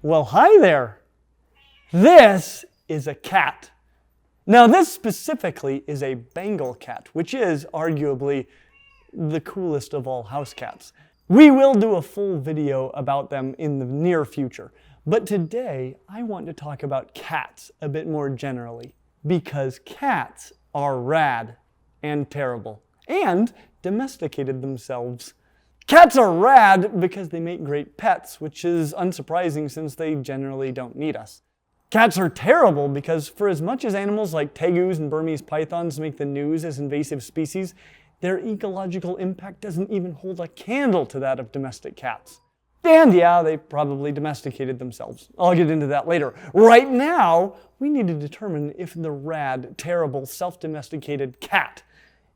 Well, hi there. This is a cat. Now, this specifically is a Bengal cat, which is arguably the coolest of all house cats. We will do a full video about them in the near future, but today I want to talk about cats a bit more generally, because cats are rad and terrible, and domesticated themselves. Cats are rad because they make great pets, which is unsurprising since they generally don't need us. Cats are terrible because for as much as animals like tegus and Burmese pythons make the news as invasive species, their ecological impact doesn't even hold a candle to that of domestic cats. And yeah, they probably domesticated themselves. I'll get into that later. Right now, we need to determine if the rad, terrible, self-domesticated cat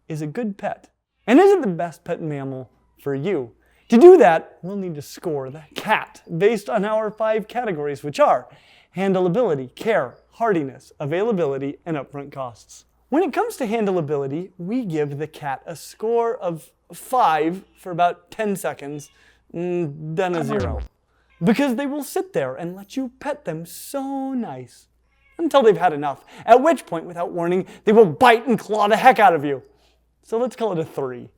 is a good pet. And is it the best pet mammal for you? To do that, we'll need to score the cat based on our 5 categories, which are handleability, care, hardiness, availability, and upfront costs. When it comes to handleability, we give the cat a score of 5 for about 10 seconds, then a 0. Because they will sit there and let you pet them so nice until they've had enough, at which point, without warning, they will bite and claw the heck out of you. So let's call it a 3.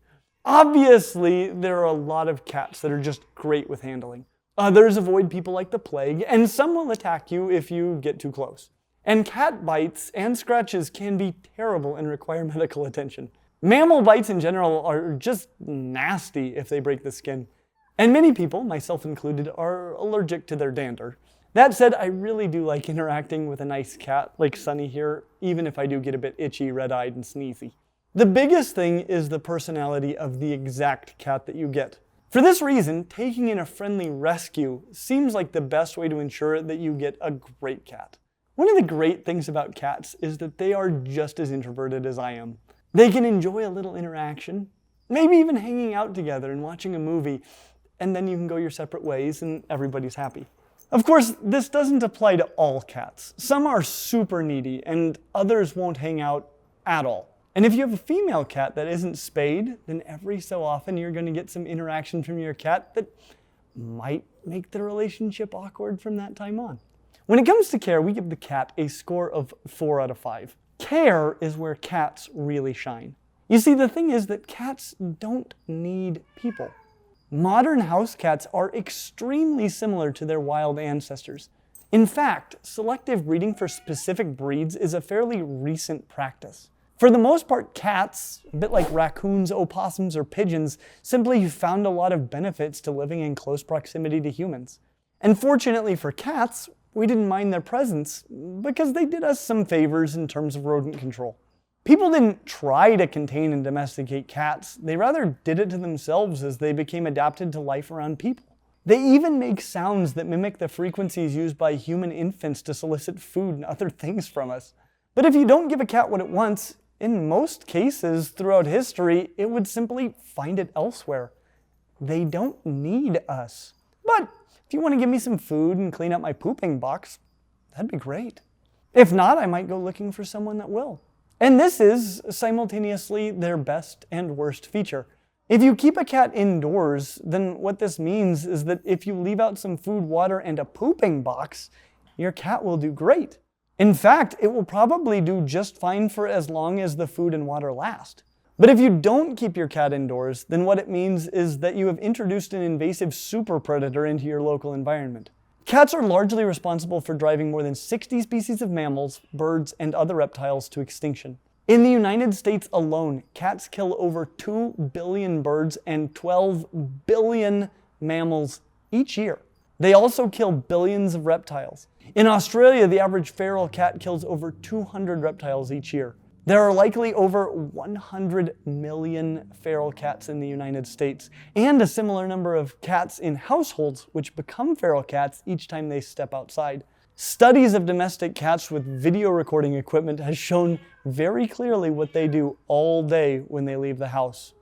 Obviously, there are a lot of cats that are just great with handling. Others avoid people like the plague, and some will attack you if you get too close. And cat bites and scratches can be terrible and require medical attention. Mammal bites in general are just nasty if they break the skin. And many people, myself included, are allergic to their dander. That said, I really do like interacting with a nice cat like Sunny here, even if I do get a bit itchy, red-eyed, and sneezy. The biggest thing is the personality of the exact cat that you get. For this reason, taking in a friendly rescue seems like the best way to ensure that you get a great cat. One of the great things about cats is that they are just as introverted as I am. They can enjoy a little interaction, maybe even hanging out together and watching a movie, and then you can go your separate ways and everybody's happy. Of course, this doesn't apply to all cats. Some are super needy and others won't hang out at all. And if you have a female cat that isn't spayed, then every so often you're going to get some interaction from your cat that might make the relationship awkward from that time on. When it comes to care, we give the cat a score of 4 out of 5. Care is where cats really shine. You see, the thing is that cats don't need people. Modern house cats are extremely similar to their wild ancestors. In fact, selective breeding for specific breeds is a fairly recent practice. For the most part, cats, a bit like raccoons, opossums, or pigeons, simply found a lot of benefits to living in close proximity to humans. And fortunately for cats, we didn't mind their presence because they did us some favors in terms of rodent control. People didn't try to contain and domesticate cats, they rather did it to themselves as they became adapted to life around people. They even make sounds that mimic the frequencies used by human infants to solicit food and other things from us. But if you don't give a cat what it wants, in most cases throughout history, it would simply find it elsewhere. They don't need us. But if you want to give me some food and clean up my pooping box, that'd be great. If not, I might go looking for someone that will. And this is simultaneously their best and worst feature. If you keep a cat indoors, then what this means is that if you leave out some food, water, and a pooping box, your cat will do great. In fact, it will probably do just fine for as long as the food and water last. But if you don't keep your cat indoors, then what it means is that you have introduced an invasive super predator into your local environment. Cats are largely responsible for driving more than 60 species of mammals, birds, and other reptiles to extinction. In the United States alone, cats kill over 2 billion birds and 12 billion mammals each year. They also kill billions of reptiles. In Australia, the average feral cat kills over 200 reptiles each year. There are likely over 100 million feral cats in the United States, and a similar number of cats in households which become feral cats each time they step outside. Studies of domestic cats with video recording equipment has shown very clearly what they do all day when they leave the house.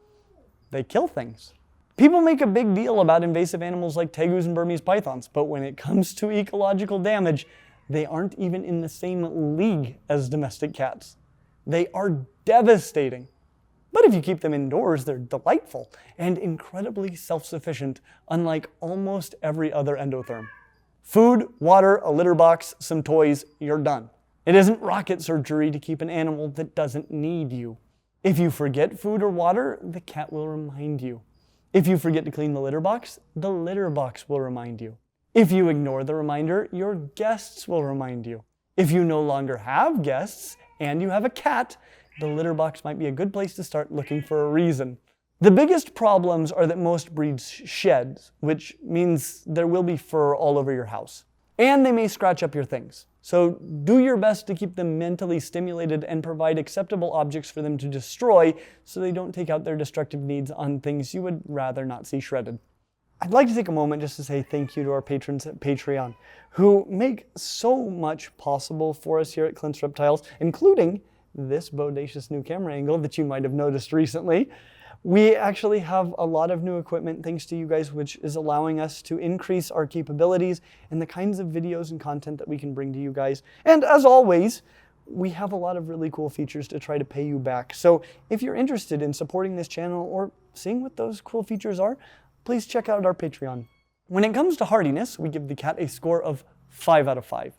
They kill things. People make a big deal about invasive animals like tegus and Burmese pythons, but when it comes to ecological damage, they aren't even in the same league as domestic cats. They are devastating. But if you keep them indoors, they're delightful and incredibly self-sufficient, unlike almost every other endotherm. Food, water, a litter box, some toys, you're done. It isn't rocket surgery to keep an animal that doesn't need you. If you forget food or water, the cat will remind you. If you forget to clean the litter box will remind you. If you ignore the reminder, your guests will remind you. If you no longer have guests and you have a cat, the litter box might be a good place to start looking for a reason. The biggest problems are that most breeds shed, which means there will be fur all over your house. And they may scratch up your things. So do your best to keep them mentally stimulated and provide acceptable objects for them to destroy so they don't take out their destructive needs on things you would rather not see shredded. I'd like to take a moment just to say thank you to our patrons at Patreon who make so much possible for us here at Clint's Reptiles, including this bodacious new camera angle that you might have noticed recently. We actually have a lot of new equipment thanks to you guys, which is allowing us to increase our capabilities and the kinds of videos and content that we can bring to you guys. And as always, we have a lot of really cool features to try to pay you back. So if you're interested in supporting this channel or seeing what those cool features are, please check out our Patreon. When it comes to hardiness, we give the cat a score of 5 out of 5.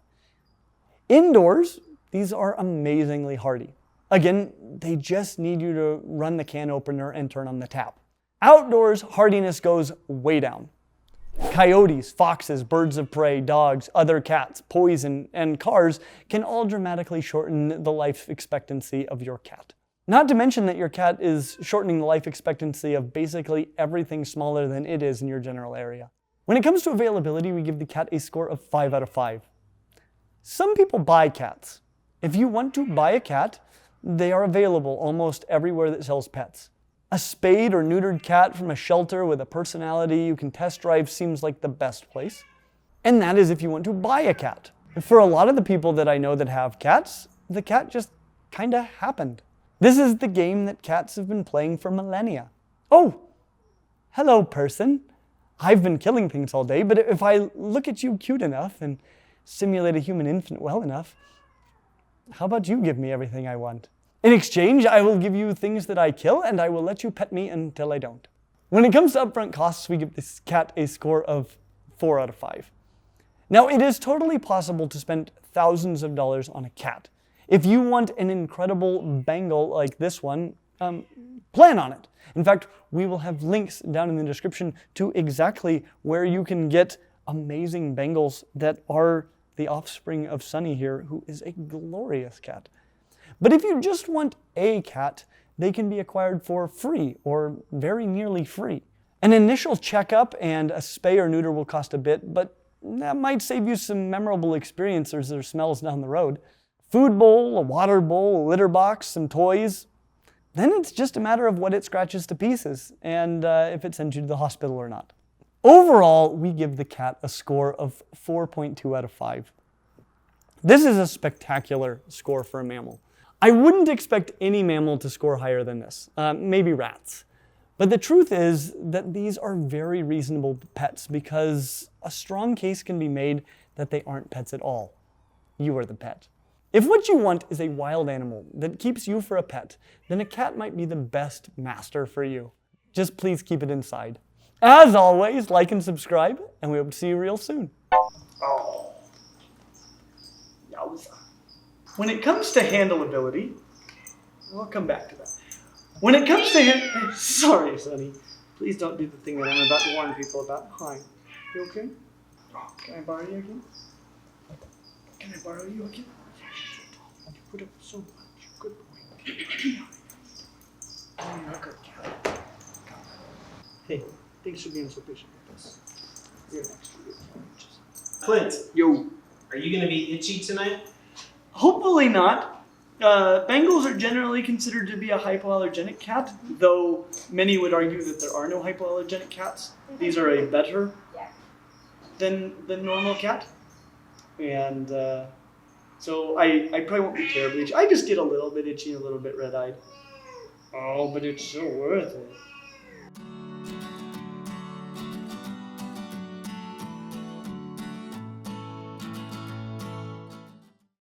Indoors, these are amazingly hardy. Again, they just need you to run the can opener and turn on the tap. Outdoors, hardiness goes way down. Coyotes, foxes, birds of prey, dogs, other cats, poison, and cars can all dramatically shorten the life expectancy of your cat. Not to mention that your cat is shortening the life expectancy of basically everything smaller than it is in your general area. When it comes to availability, we give the cat a score of 5 out of 5. Some people buy cats. If you want to buy a cat, they are available almost everywhere that sells pets. A spayed or neutered cat from a shelter with a personality you can test drive seems like the best place. And that is if you want to buy a cat. For a lot of the people that I know that have cats, the cat just kinda happened. This is the game that cats have been playing for millennia. Oh, hello person. I've been killing things all day, but if I look at you cute enough and simulate a human infant well enough, how about you give me everything I want? In exchange, I will give you things that I kill, and I will let you pet me until I don't. When it comes to upfront costs, we give this cat a score of 4 out of 5. Now, it is totally possible to spend thousands of dollars on a cat. If you want an incredible Bengal like this one, plan on it. In fact, we will have links down in the description to exactly where you can get amazing Bengals that are the offspring of Sunny here, who is a glorious cat. But if you just want a cat, they can be acquired for free or very nearly free. An initial checkup and a spay or neuter will cost a bit, but that might save you some memorable experiences or smells down the road. Food bowl, a water bowl, a litter box, some toys. Then it's just a matter of what it scratches to pieces and if it sends you to the hospital or not. Overall, we give the cat a score of 4.2 out of 5. This is a spectacular score for a mammal. I wouldn't expect any mammal to score higher than this, maybe rats. But the truth is that these are very reasonable pets because a strong case can be made that they aren't pets at all. You are the pet. If what you want is a wild animal that keeps you for a pet, then a cat might be the best master for you. Just please keep it inside. As always, like and subscribe, and we hope to see you real soon. Oh, yowza. When it comes to handleability, we'll come back to that. When it comes to sorry, Sonny. Please don't do the thing that I'm about to warn people about. Hi. You okay? Oh, can I borrow you again? Can I borrow you again? You put up so much. Good boy. Oh, you're a good cat. Hey. Thanks for being so patient with us. You're next to you. Clint, Yo. are you going to be itchy tonight? Hopefully not. Bengals are generally considered to be a hypoallergenic cat, though many would argue that there are no hypoallergenic cats. These are a better than normal cat. And so I probably won't be terribly itchy. I just get a little bit itchy and a little bit red-eyed. Oh, but it's so worth it.